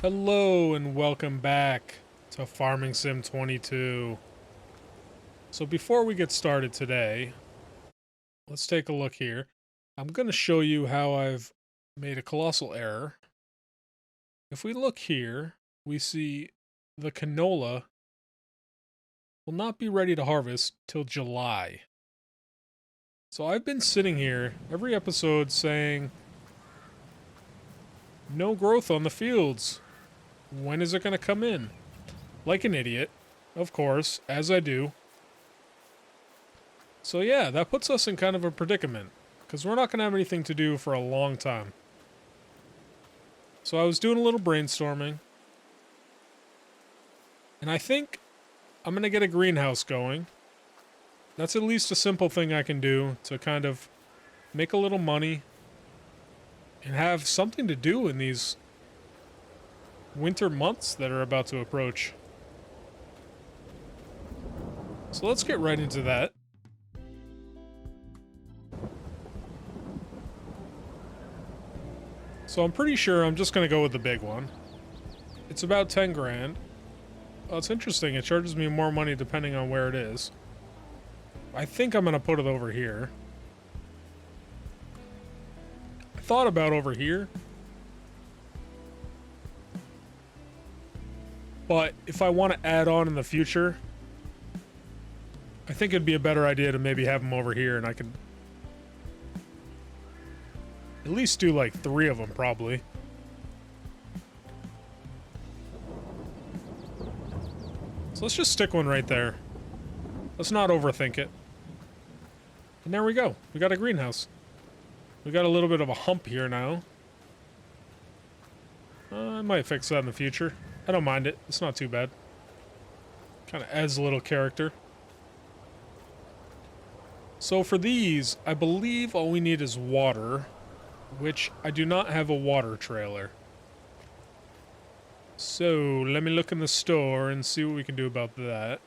Hello and welcome back to Farming Sim 22. So before we get started today, let's take a look here. I'm going to show you how I've made a colossal error. If we look here, we see the canola will not be ready to harvest till July. So I've been sitting here every episode saying, no growth on the fields. When is it going to come in? Like an idiot, of course, as I do. So yeah, that puts us in kind of a predicament, because we're not going to have anything to do for a long time. So I was doing a little brainstorming, and I think I'm going to get a greenhouse going. That's at least a simple thing I can do to kind of make a little money and have something to do in these winter months that are about to approach. So let's get right into that. So I'm pretty sure I'm just going to go with the big one. It's about 10 grand. Well, it's interesting. It charges me more money depending on where it is. I think I'm going to put it over here. I thought about over here. But if I want to add on in the future, I think it'd be a better idea to maybe have them over here, and I could at least do like 3 of them, probably. So let's just stick one right there. Let's not overthink it. And there we go. We got a greenhouse. We got a little bit of a hump here now. I might fix that in the future. I don't mind it. It's not too bad. Kind of adds a little character. So for these, I believe all we need is water, which I do not have a water trailer. So let me look in the store and see what we can do about that.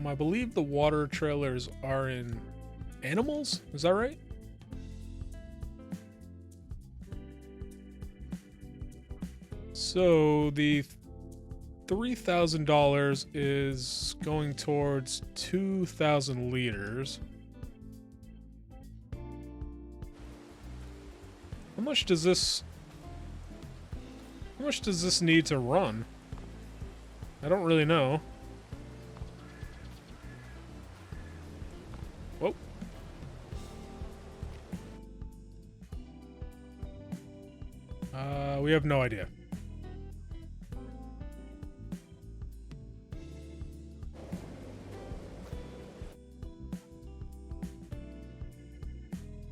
I believe the water trailers are in animals? Is that right? So the $3,000 is going towards 2,000 liters. How much does this need to run? I don't really know. Whoa. We have no idea.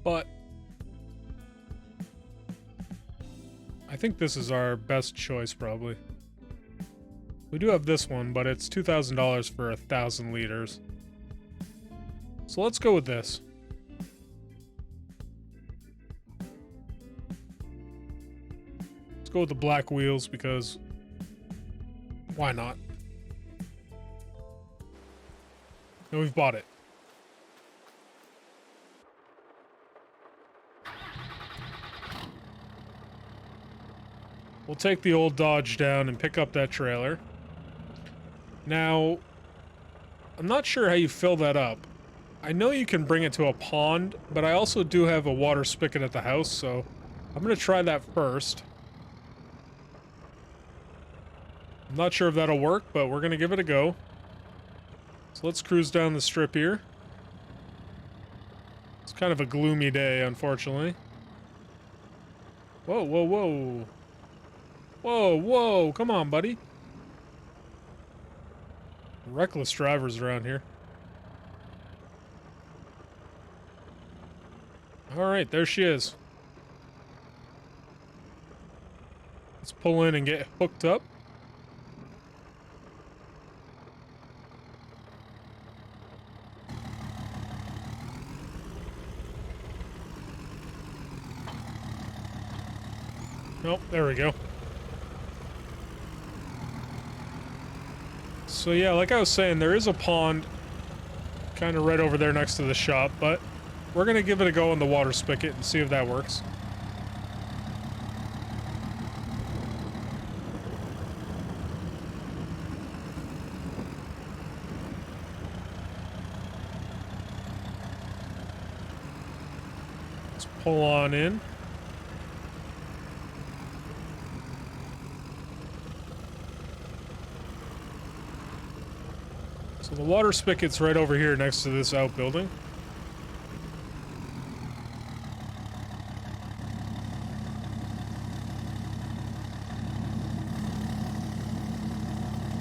But I think this is our best choice, probably. We do have this one, but it's $2,000 for 1,000 liters. So let's go with this. Let's go with the black wheels because why not? And we've bought it. We'll take the old Dodge down and pick up that trailer. Now, I'm not sure how you fill that up. I know you can bring it to a pond, but I also do have a water spigot at the house, so I'm going to try that first. I'm not sure if that'll work, but we're going to give it a go. So let's cruise down the strip here. It's kind of a gloomy day, unfortunately. Whoa, whoa, whoa. Whoa, whoa, come on, buddy. Reckless drivers around here. Alright, there she is. Let's pull in and get hooked up. Nope, there we go. So yeah, like I was saying, there is a pond kind of right over there next to the shop, but we're going to give it a go in the water spigot and see if that works. pull on in. So the water spigot's right over here next to this outbuilding.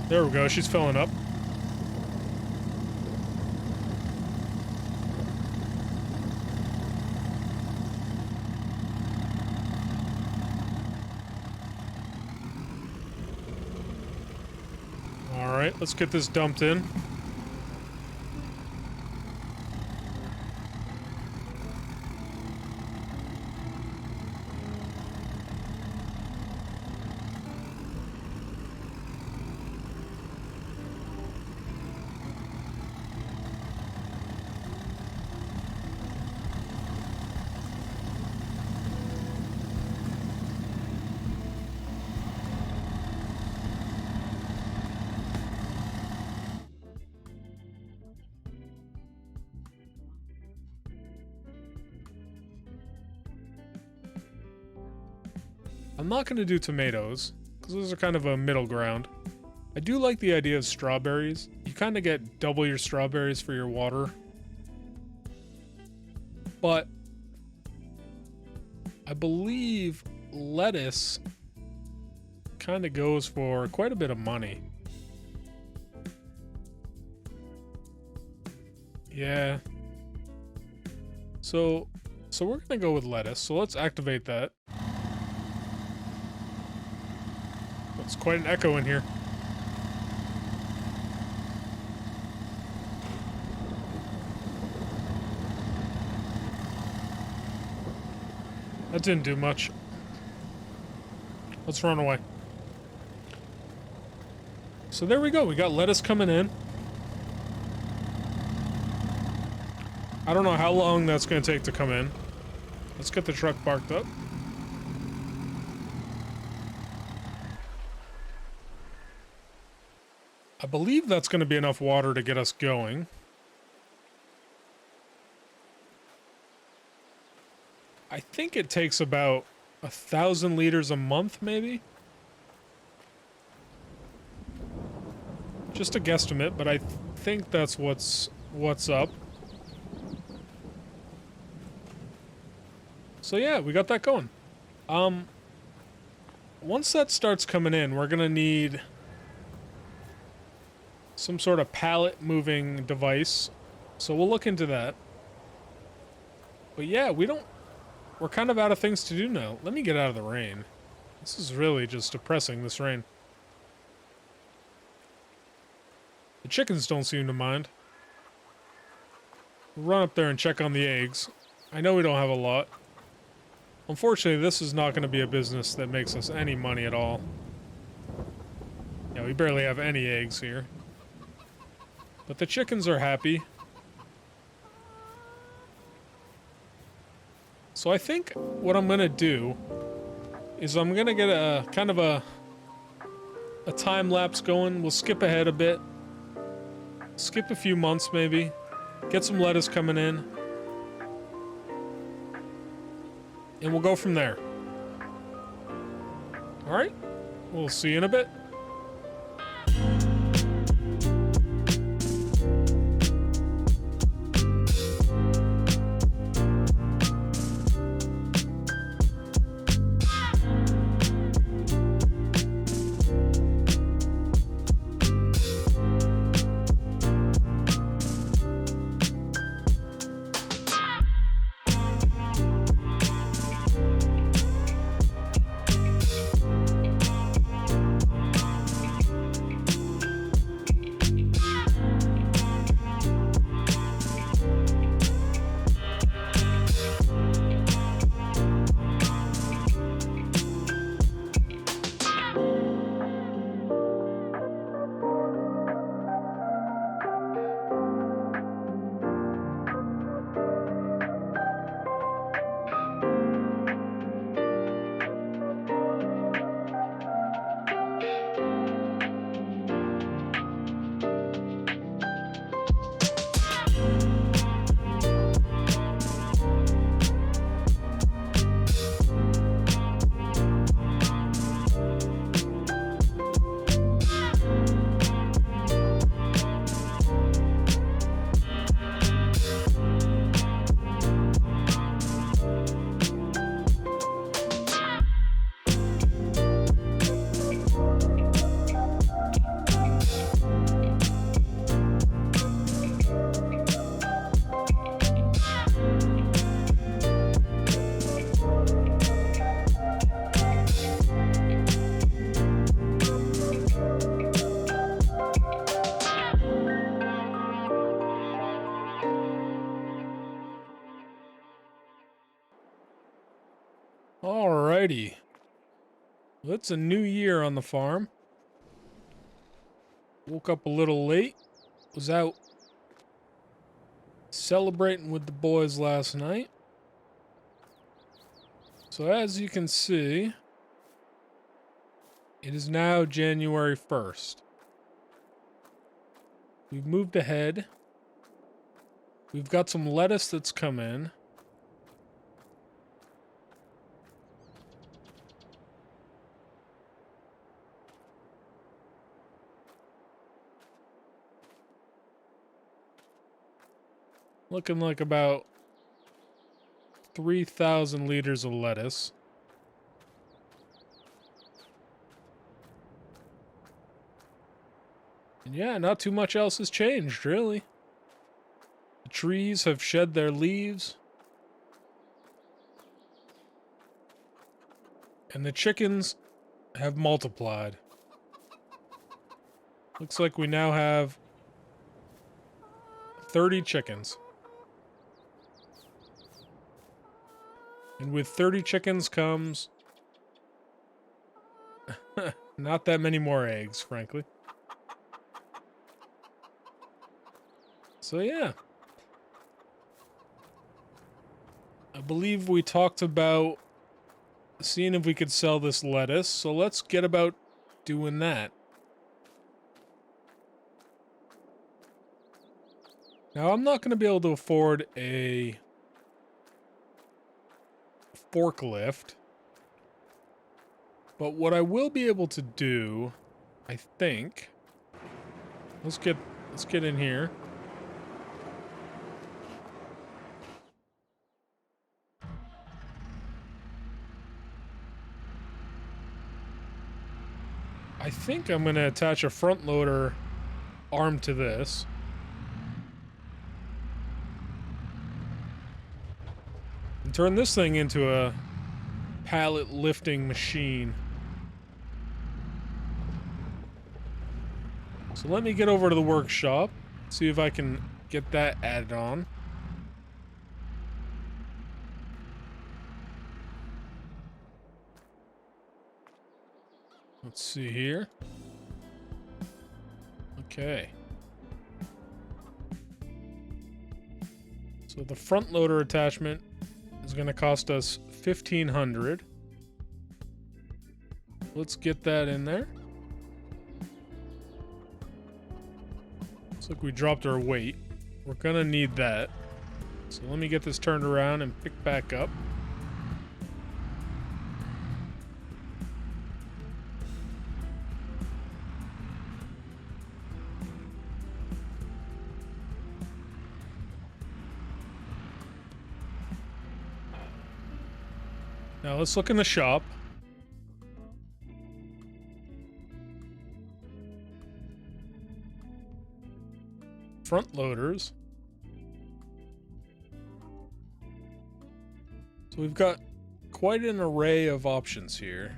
There we go, she's filling up. All right, let's get this dumped in. I'm not going to do tomatoes, because those are kind of a middle ground. I do like the idea of strawberries. You kind of get double your strawberries for your water. But I believe lettuce kind of goes for quite a bit of money. Yeah. So we're going to go with lettuce. So let's activate that. It's quite an echo in here. That didn't do much. Let's run away. So there we go. We got lettuce coming in. I don't know how long that's going to take to come in. Let's get the truck parked up. I believe that's going to be enough water to get us going. I think it takes about 1,000 liters a month, maybe? Just a guesstimate, but I think that's what's up. So yeah, we got that going. Once that starts coming in, we're going to need some sort of pallet moving device. So we'll look into that. But yeah, we're kind of out of things to do now. Let me get out of the rain. This is really just depressing, this rain. The chickens don't seem to mind. We'll run up there and check on the eggs. I know we don't have a lot. Unfortunately, this is not going to be a business that makes us any money at all. Yeah, we barely have any eggs here. But the chickens are happy. So I think what I'm going to do is I'm going to get a kind of a time lapse going. We'll skip ahead a bit. Skip a few months maybe. Get some lettuce coming in. And we'll go from there. All right. We'll see you in a bit. Alrighty. Well, it's a new year on the farm. Woke up a little late. Was out celebrating with the boys last night. So as you can see, it is now January 1st. We've moved ahead. We've got some lettuce that's come in. Looking like about 3,000 liters of lettuce. And yeah, not too much else has changed, really. The trees have shed their leaves. And the chickens have multiplied. Looks like we now have 30 chickens. And with 30 chickens comes not that many more eggs, frankly. So yeah. I believe we talked about seeing if we could sell this lettuce, so let's get about doing that. Now, I'm not going to be able to afford a forklift, but what I will be able to do, I think, let's get in here. I think I'm going to attach a front loader arm to this. And turn this thing into a pallet lifting machine. So let me get over to the workshop, see if I can get that added on. Let's see here. Okay. So the front loader attachment is going to cost us $1,500. Let's get that in there. Looks like we dropped our weight. We're going to need that. So let me get this turned around and pick back up. Now let's look in the shop. Front loaders. So we've got quite an array of options here.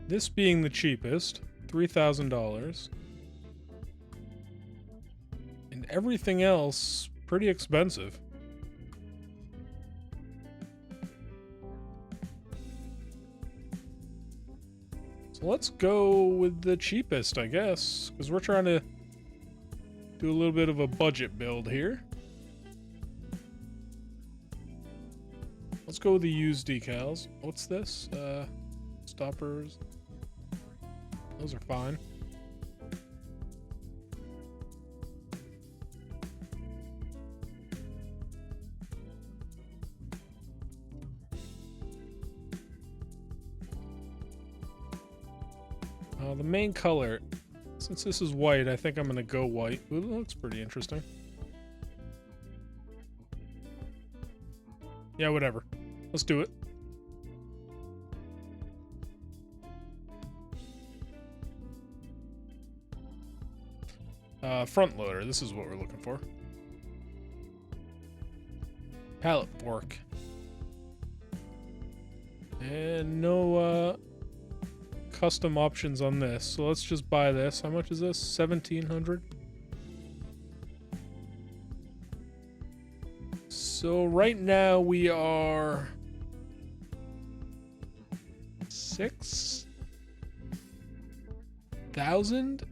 This being the cheapest, $3,000. And everything else, pretty expensive. So let's go with the cheapest, I guess, because we're trying to do a little bit of a budget build here. Let's go with the used decals. What's this? Stoppers. Those are fine. The main color, since this is white, I think I'm going to go white. Ooh, that looks pretty interesting. Yeah, whatever. Let's do it. Front loader, this is what we're looking for. Pallet fork. And no, custom options on this, so let's just buy this. How much is this? $1,700. So right now we are 6,000.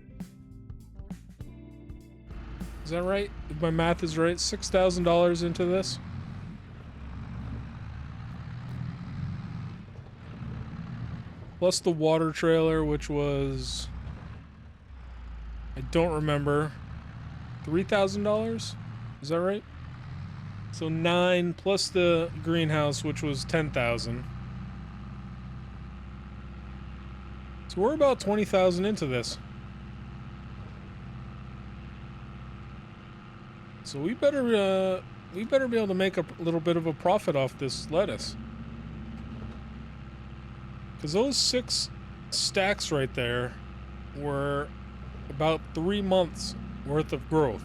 Is that right? If my math is right, $6,000 into this. Plus the water trailer, which was, I don't remember, $3,000? Is that right? So 9 plus the greenhouse, which was 10,000. So we're about 20,000 into this. So we better be able to make a little bit of a profit off this lettuce. Because those 6 stacks right there were about 3 months worth of growth.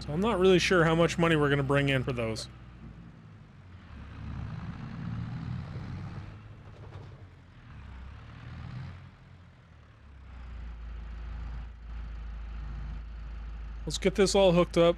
So I'm not really sure how much money we're going to bring in for those. Let's get this all hooked up.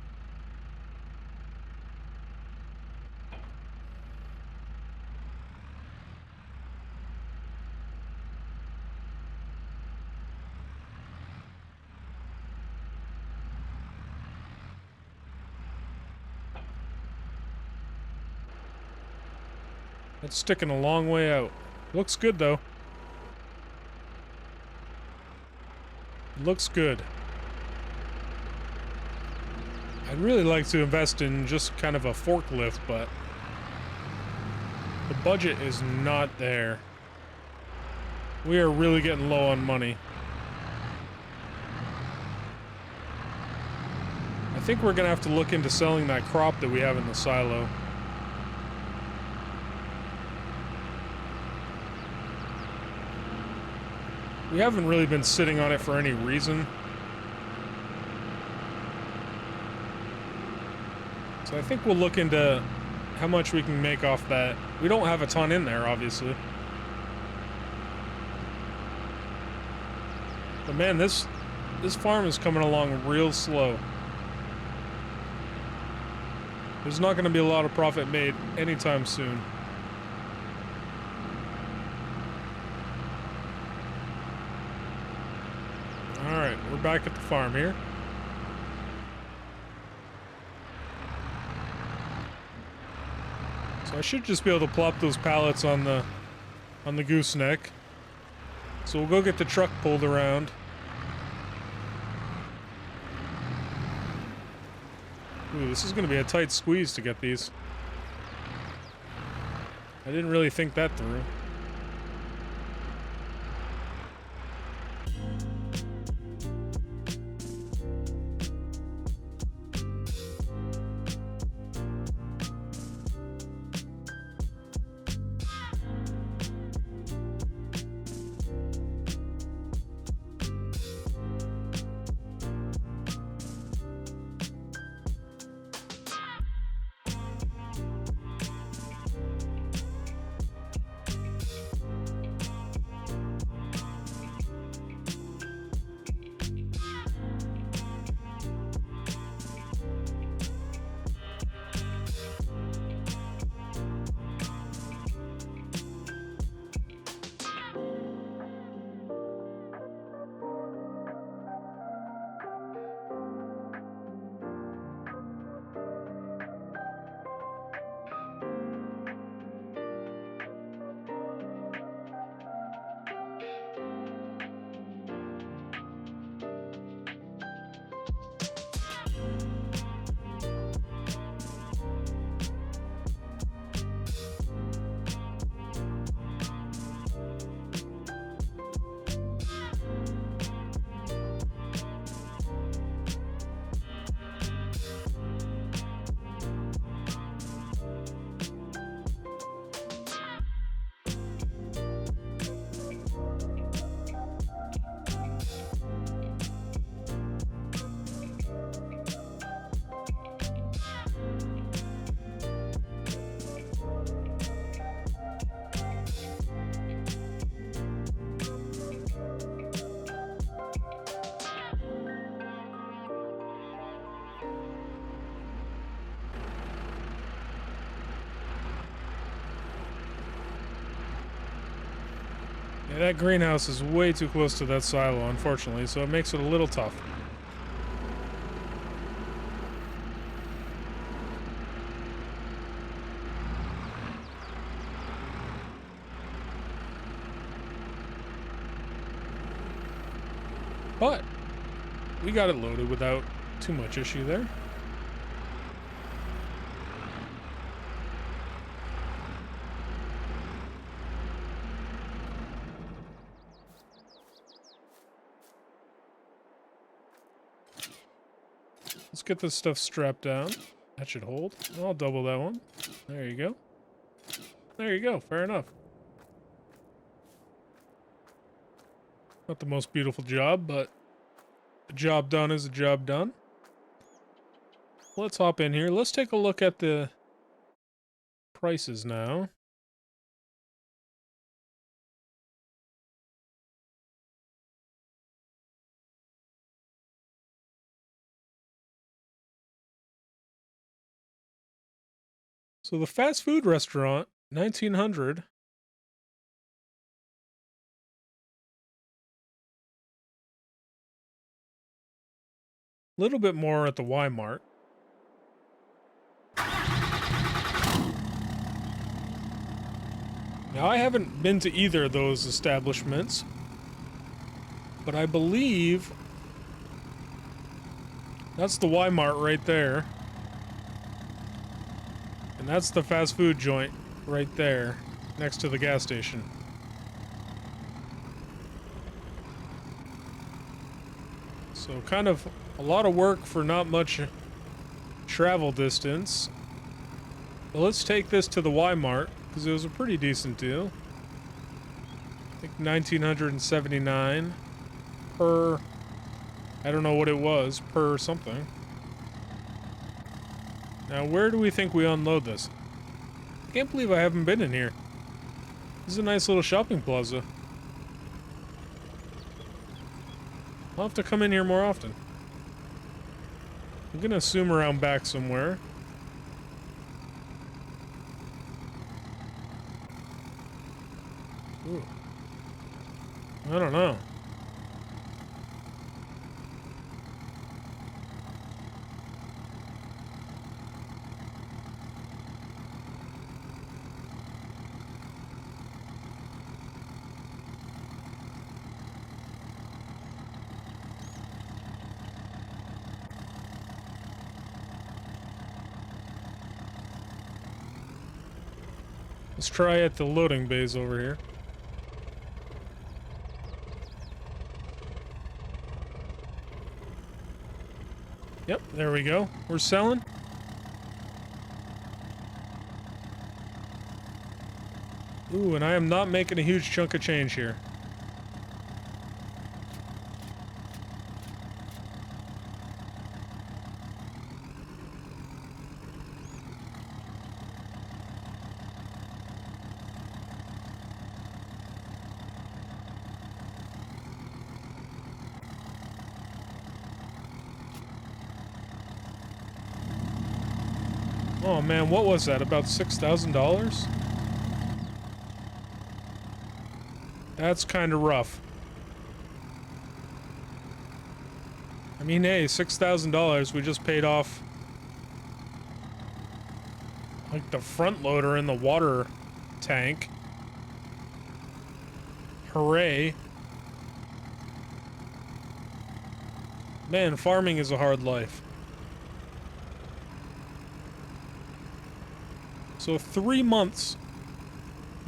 It's sticking a long way out. Looks good, though. Looks good. I'd really like to invest in just kind of a forklift, but the budget is not there. We are really getting low on money. I think we're gonna have to look into selling that crop that we have in the silo. We haven't really been sitting on it for any reason. So I think we'll look into how much we can make off that. We don't have a ton in there, obviously. But man, this farm is coming along real slow. There's not going to be a lot of profit made anytime soon. Alright, we're back at the farm here. So I should just be able to plop those pallets on the gooseneck. So we'll go get the truck pulled around. Ooh, this is going to be a tight squeeze to get these. I didn't really think that through. Yeah, that greenhouse is way too close to that silo, unfortunately, so it makes it a little tough. But we got it loaded without too much issue there. Let's get this stuff strapped down. That should hold. I'll double that one. There you go. There you go. Fair enough. Not the most beautiful job, but a job done is a job done. Let's hop in here. Let's take a look at the prices now. So the fast food restaurant, 1900. A little bit more at the Y Mart. Now, I haven't been to either of those establishments, but I believe that's the Y Mart right there. And that's the fast food joint right there, next to the gas station. So kind of a lot of work for not much travel distance. But let's take this to the Y Mart, because it was a pretty decent deal. I think 1979 per, I don't know what it was, per something. Now, where do we think we unload this? I can't believe I haven't been in here. This is a nice little shopping plaza. I'll have to come in here more often. I'm gonna assume around back somewhere. Ooh. I don't know. Let's try at the loading bays over here. Yep, there we go. We're selling. Ooh, and I am not making a huge chunk of change here. Oh man, what was that? About $6,000? That's kind of rough. I mean, hey, $6,000, we just paid off like the front loader in the water tank. Hooray. Man, farming is a hard life. So 3 months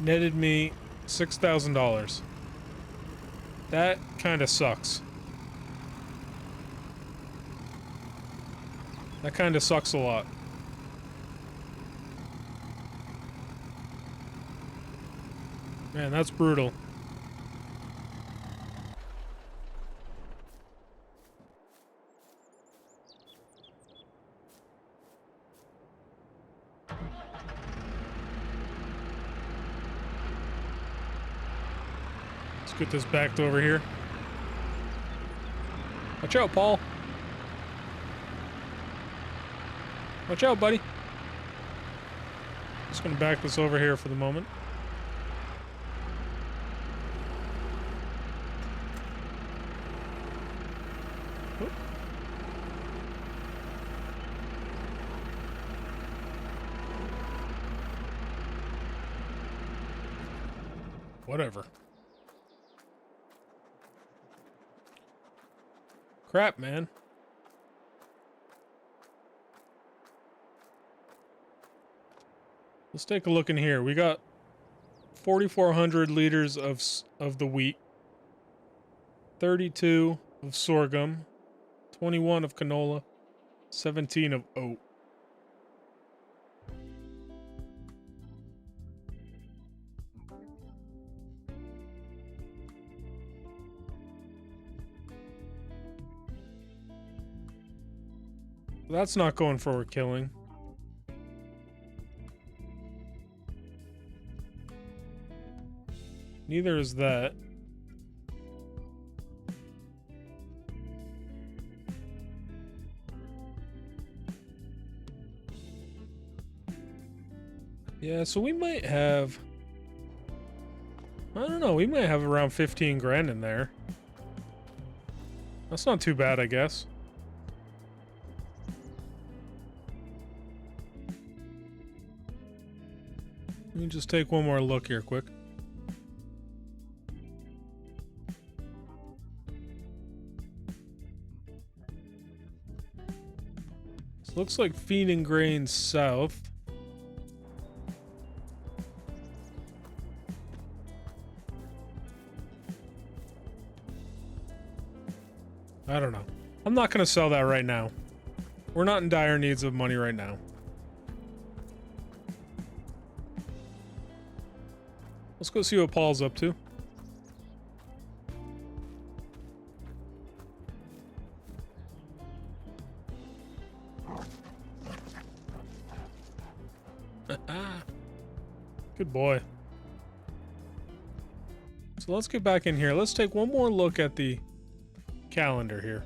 netted me $6,000. That kind of sucks. That kind of sucks a lot. Man, that's brutal. Let's get this backed over here. Watch out, Paul. Watch out, buddy. Just gonna back this over here for the moment. Whatever. Crap, man. Let's take a look in here. We got 4,400 liters of the wheat, 32 of sorghum, 21 of canola, 17 of oat. That's not going for killing. Neither is that. Yeah, so we might have... I don't know, we might have around 15 grand in there. That's not too bad, I guess. Let me just take one more look here quick. So looks like feeding grains south. I don't know. I'm not going to sell that right now. We're not in dire needs of money right now. Let's go see what Paul's up to. Good boy. So let's get back in here. Let's take one more look at the calendar here.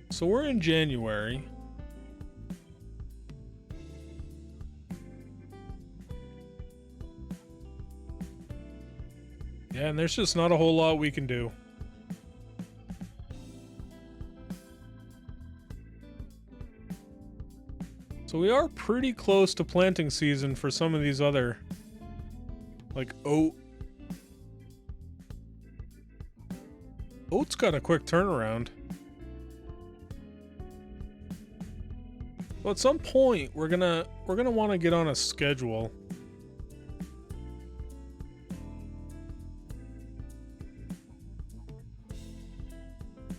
So we're in January. Yeah, and there's just not a whole lot we can do. So we are pretty close to planting season for some of these other, like oat. Oat's got a quick turnaround. Well, at some point we're gonna want to get on a schedule.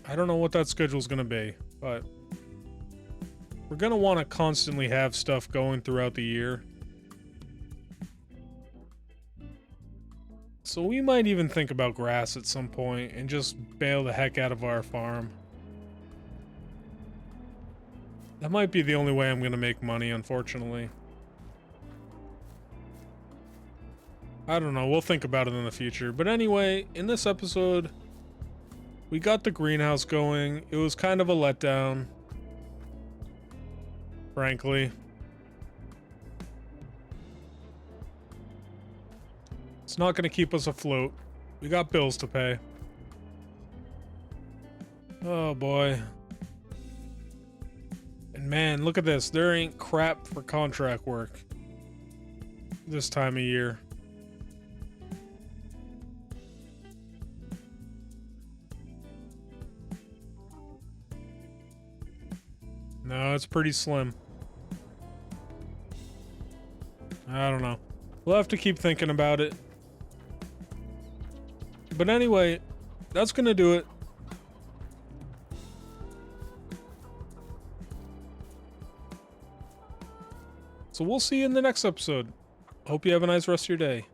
I don't know what that schedule's gonna be, but we're gonna want to constantly have stuff going throughout the year. So we might even think about grass at some point and just bail the heck out of our farm. That might be the only way I'm gonna make money, unfortunately. I don't know, we'll think about it in the future. But anyway, in this episode, we got the greenhouse going. It was kind of a letdown, frankly. It's not going to keep us afloat. We got bills to pay. Oh boy. And man, look at this. There ain't crap for contract work this time of year. No, it's pretty slim. I don't know. We'll have to keep thinking about it. But anyway, that's gonna do it. So we'll see you in the next episode. Hope you have a nice rest of your day.